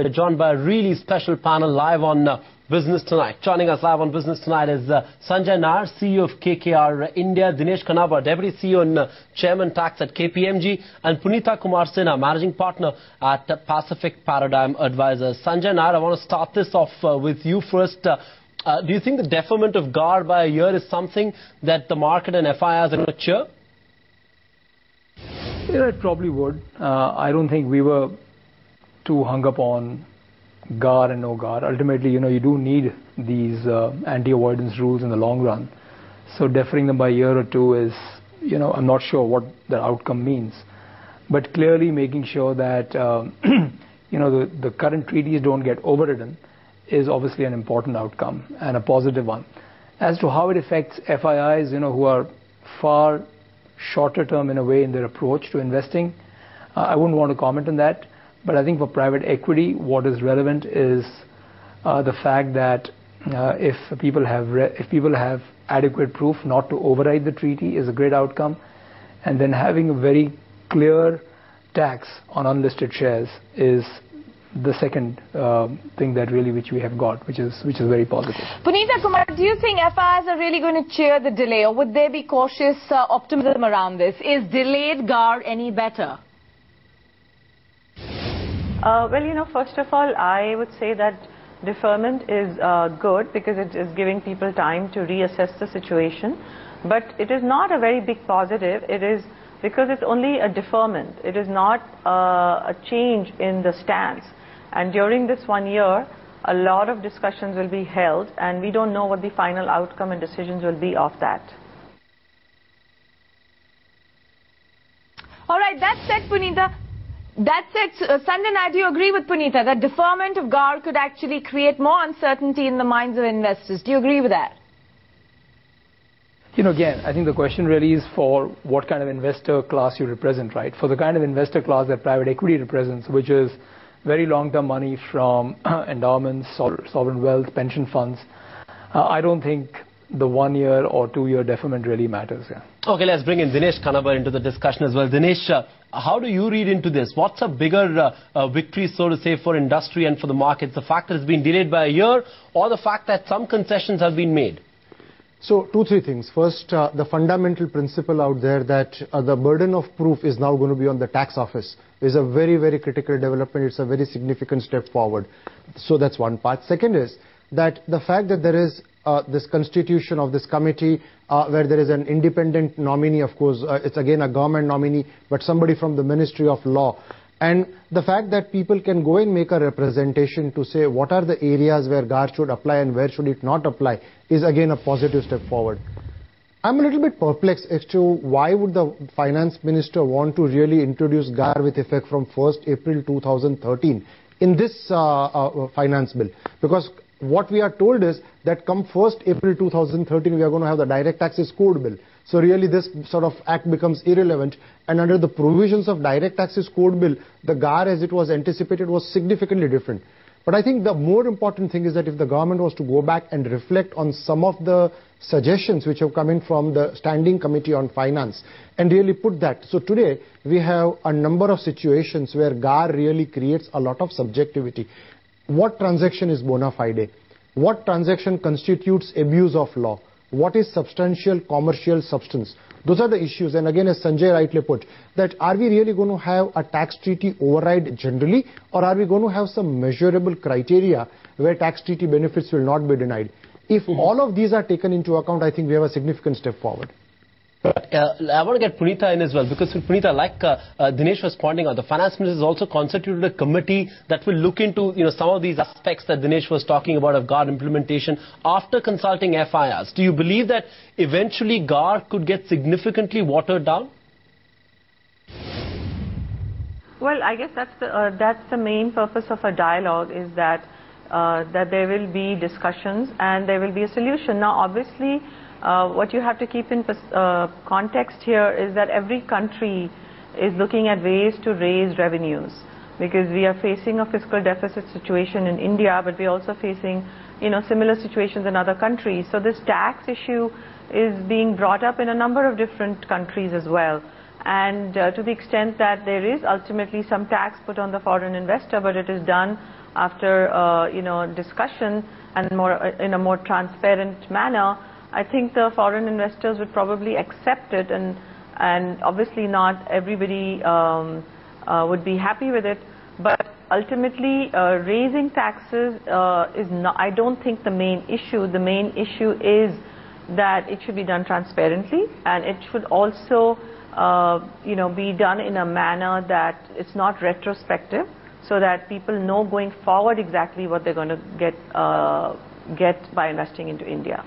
We're joined by a really special panel live on Business Tonight. Joining us live on Business Tonight is Sanjay Nair, CEO of GAAR India, Dinesh Khanaba, Deputy CEO and Chairman Tax at KPMG, and Punita Kumar Sinha, Managing Partner at Pacific Paradigm Advisors. Sanjay Nair, I want to start this off with you first. Do you think the deferment of GAAR by a year is something that the market and FIIs are going to cheer? Yeah, it probably would. I don't think we were too hung up on GAAR and no GAAR. Ultimately, you do need these anti-avoidance rules in the long run. So deferring them by a year or two is, I'm not sure what the outcome means. But clearly making sure that, the current treaties don't get overridden is obviously an important outcome and a positive one. As to how it affects FIIs, who are far shorter term in a way in their approach to investing, I wouldn't want to comment on that. But I think for private equity, what is relevant is the fact that if people have adequate proof not to override the treaty is a great outcome, and then having a very clear tax on unlisted shares is the second thing that really which we have got, which is very positive. Punita Kumar, do you think FIIs are really going to cheer the delay, or would there be cautious optimism around this? Is delayed GAAR any better? Well, first of all, I would say that deferment is good because it is giving people time to reassess the situation. But it is not a very big positive. It is because it's only a deferment. It is not a change in the stance. And during this 1 year, a lot of discussions will be held, and we don't know what the final outcome and decisions will be of that. All right, that said, Punita, Sanjay Nair, do you agree with Punita that deferment of GAAR could actually create more uncertainty in the minds of investors? Do you agree with that? Again, I think the question really is for what kind of investor class you represent, right? For the kind of investor class that private equity represents, which is very long-term money from endowments, sovereign wealth, pension funds, I don't think the 1 year or 2 year deferment really matters. Yeah. Okay, let's bring in Dinesh Khanaba into the discussion as well. Dinesh, how do you read into this? What's a bigger victory, so to say, for industry and for the markets? The fact that it's been delayed by a year, or the fact that some concessions have been made? So, 2-3 things. First, the fundamental principle out there that the burden of proof is now going to be on the tax office is a very, very critical development. It's a very significant step forward. So that's one part. Second is that the fact that there is this constitution of this committee where there is an independent nominee, of course, it's again a government nominee, but somebody from the Ministry of Law. And the fact that people can go and make a representation to say what are the areas where GAAR should apply and where should it not apply is again a positive step forward. I'm a little bit perplexed as to why would the finance minister want to really introduce GAAR with effect from 1st April 2013 in this finance bill. Because what we are told is that come 1st April 2013 we are going to have the direct taxes code bill. So really this sort of act becomes irrelevant, and under the provisions of direct taxes code bill, the GAAR as it was anticipated was significantly different. But I think the more important thing is that if the government was to go back and reflect on some of the suggestions which have come in from the Standing Committee on Finance and really put that. So today we have a number of situations where GAAR really creates a lot of subjectivity. What transaction is bona fide? What transaction constitutes abuse of law? What is substantial commercial substance? Those are the issues. And again, as Sanjay rightly put, that are we really going to have a tax treaty override generally, or are we going to have some measurable criteria where tax treaty benefits will not be denied? If all of these are taken into account, I think we have a significant step forward. I want to get Punita in as well, because Punita, like Dinesh was pointing out, the finance minister has also constituted a committee that will look into some of these aspects that Dinesh was talking about of GAAR implementation after consulting FIIs. Do you believe that eventually GAAR could get significantly watered down? Well, I guess that's the main purpose of a dialogue, is that there will be discussions and there will be a solution. Now, obviously, what you have to keep in context here is that every country is looking at ways to raise revenues, because we are facing a fiscal deficit situation in India, but we're also facing similar situations in other countries. So this tax issue is being brought up in a number of different countries as well. And to the extent that there is ultimately some tax put on the foreign investor, but it is done after discussion and in a more transparent manner, I think the foreign investors would probably accept it, and obviously not everybody would be happy with it. But ultimately, raising taxes is not, I don't think, the main issue. The main issue is that it should be done transparently, and it should also be done in a manner that it's not retrospective, so that people know going forward exactly what they're going to get by investing into India.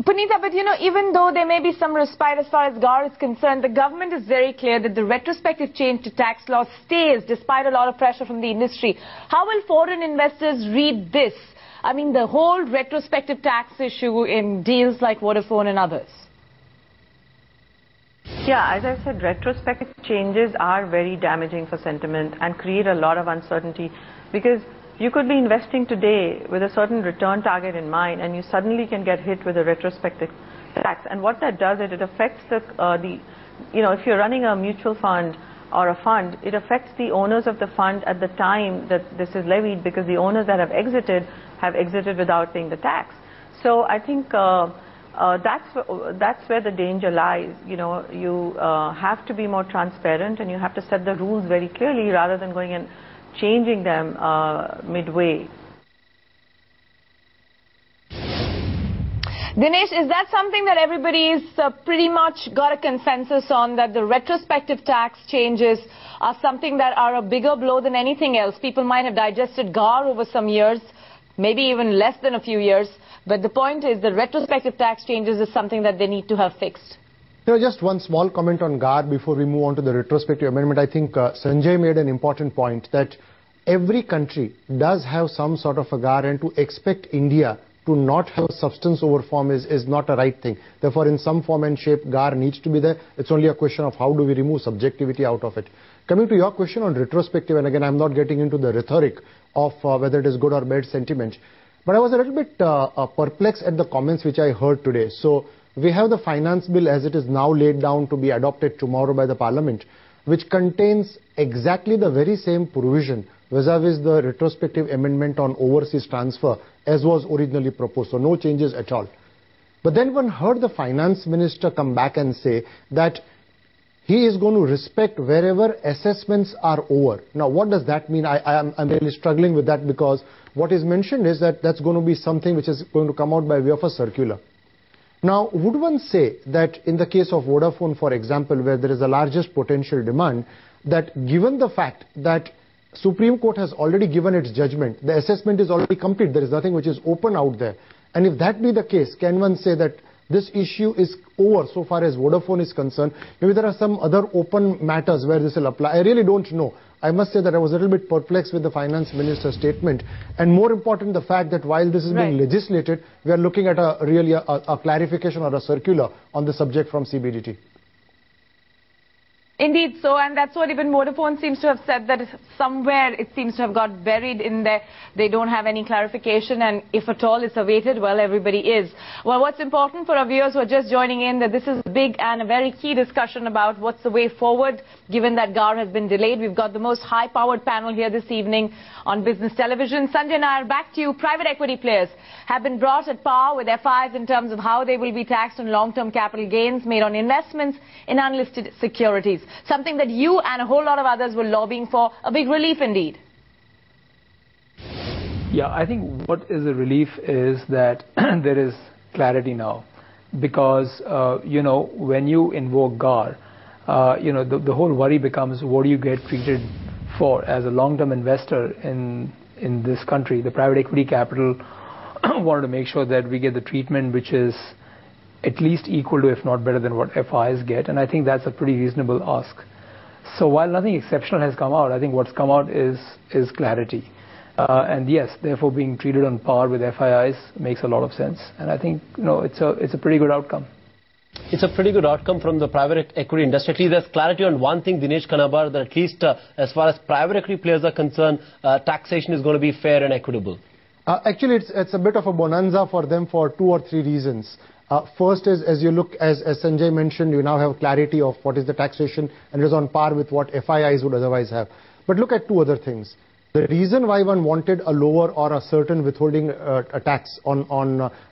Punita, but even though there may be some respite as far as GAAR is concerned, the government is very clear that the retrospective change to tax law stays despite a lot of pressure from the industry. How will foreign investors read this? I mean, the whole retrospective tax issue in deals like Vodafone and others. Yeah, as I said, retrospective changes are very damaging for sentiment and create a lot of uncertainty, because you could be investing today with a certain return target in mind, and you suddenly can get hit with a retrospective tax. And what that does is it affects if you're running a mutual fund or a fund, it affects the owners of the fund at the time that this is levied, because the owners that have exited without paying the tax. So I think that's where the danger lies. You have to be more transparent, and you have to set the rules very clearly rather than going and changing them midway. Dinesh, is that something that everybody's pretty much got a consensus on, that the retrospective tax changes are something that are a bigger blow than anything else? People might have digested GAAR over some years, maybe even less than a few years, but the point is the retrospective tax changes is something that they need to have fixed. Just one small comment on GAAR before we move on to the retrospective amendment. I think Sanjay made an important point that every country does have some sort of a GAAR, and to expect India to not have substance over form is not a right thing. Therefore, in some form and shape, GAAR needs to be there. It's only a question of how do we remove subjectivity out of it. Coming to your question on retrospective, and again, I'm not getting into the rhetoric of whether it is good or bad sentiment, but I was a little bit perplexed at the comments which I heard today. So we have the finance bill as it is now laid down to be adopted tomorrow by the Parliament, which contains exactly the very same provision vis-a-vis the retrospective amendment on overseas transfer as was originally proposed. So no changes at all. But then one heard the finance minister come back and say that he is going to respect wherever assessments are over. Now, what does that mean? I'm really struggling with that, because what is mentioned is that that's going to be something which is going to come out by way of a circular. Now, would one say that in the case of Vodafone, for example, where there is the largest potential demand, that given the fact that Supreme Court has already given its judgment, the assessment is already complete, there is nothing which is open out there, and if that be the case, can one say that this issue is over so far as Vodafone is concerned? Maybe there are some other open matters where this will apply. I really don't know. I must say that I was a little bit perplexed with the finance minister's statement, and more important, the fact that while this is being legislated, we are looking at a clarification or a circular on the subject from CBDT. Indeed so, and that's what even Vodafone seems to have said, that somewhere it seems to have got buried in there. They don't have any clarification, and if at all it's awaited, well, everybody is. Well, what's important for our viewers who are just joining in, that this is a big and a very key discussion about what's the way forward, given that GAAR has been delayed. We've got the most high-powered panel here this evening on business television. Sanjay Nair, back to you. Private equity players have been brought at par with FIs in terms of how they will be taxed on long-term capital gains made on investments in unlisted securities. Something that you and a whole lot of others were lobbying for. A big relief indeed. Yeah, I think what is a relief is that there is clarity now, because when you invoke GAAR, the whole worry becomes, what do you get treated for as a long-term investor in this country? The private equity capital wanted to make sure that we get the treatment which is at least equal to, if not better than, what FIs get, and I think that's a pretty reasonable ask. So while nothing exceptional has come out, I think what's come out is clarity. And yes, therefore being treated on par with FIIs makes a lot of sense, and I think it's a pretty good outcome. It's a pretty good outcome from the private equity industry. At least there's clarity on one thing, Dinesh Kanabar, that at least as far as private equity players are concerned, taxation is going to be fair and equitable. Actually, it's a bit of a bonanza for them for 2 or 3 reasons. First is, as you look, as Sanjay mentioned, you now have clarity of what is the taxation, and it is on par with what FIIs would otherwise have. But look at two other things. The reason why one wanted a lower or a certain withholding tax on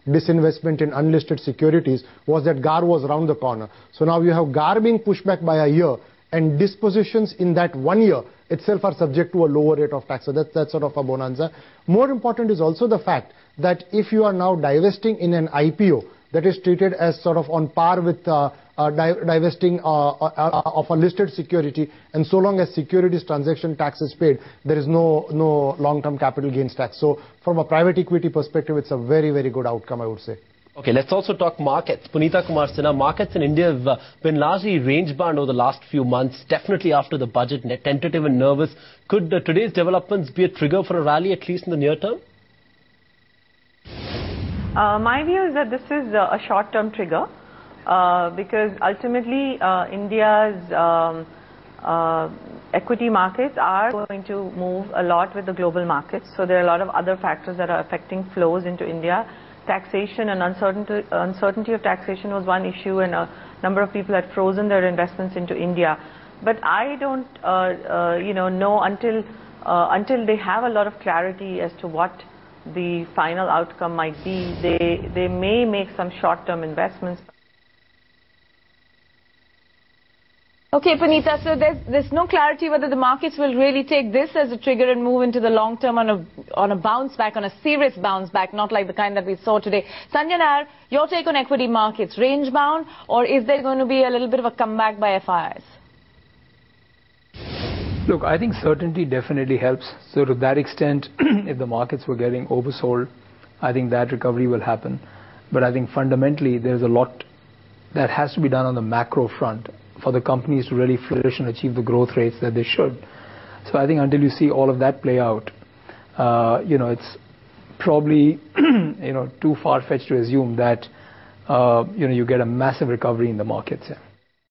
disinvestment in unlisted securities was that GAAR was around the corner. So now you have GAAR being pushed back by a year, and dispositions in that 1 year itself are subject to a lower rate of tax. So that's sort of a bonanza. More important is also the fact that if you are now divesting in an IPO, that is treated as sort of on par with divesting of a listed security, and so long as securities transaction tax is paid, there is no long-term capital gains tax. So from a private equity perspective, it's a very, very good outcome, I would say. Okay, let's also talk markets. Punita Kumar Sinha, markets in India have been largely range-bound over the last few months, definitely after the budget, tentative and nervous. Could today's developments be a trigger for a rally, at least in the near term? My view is that this is a short-term trigger because ultimately India's equity markets are going to move a lot with the global markets. So there are a lot of other factors that are affecting flows into India. Taxation and uncertainty of taxation was one issue, and a number of people had frozen their investments into India. But I don't know until they have a lot of clarity as to what the final outcome might be. They may make some short-term investments. Okay, Punita, so there's no clarity whether the markets will really take this as a trigger and move into the long term on a bounce back, on a serious bounce back, not like the kind that we saw today. Sanjay Nair, your take on equity markets, range bound, or is there going to be a little bit of a comeback by FIIs? Look, I think certainty definitely helps. So to that extent, if the markets were getting oversold, I think that recovery will happen. But I think fundamentally there's a lot that has to be done on the macro front for the companies to really flourish and achieve the growth rates that they should. So I think until you see all of that play out, it's probably too far-fetched to assume that you get a massive recovery in the markets. Yeah.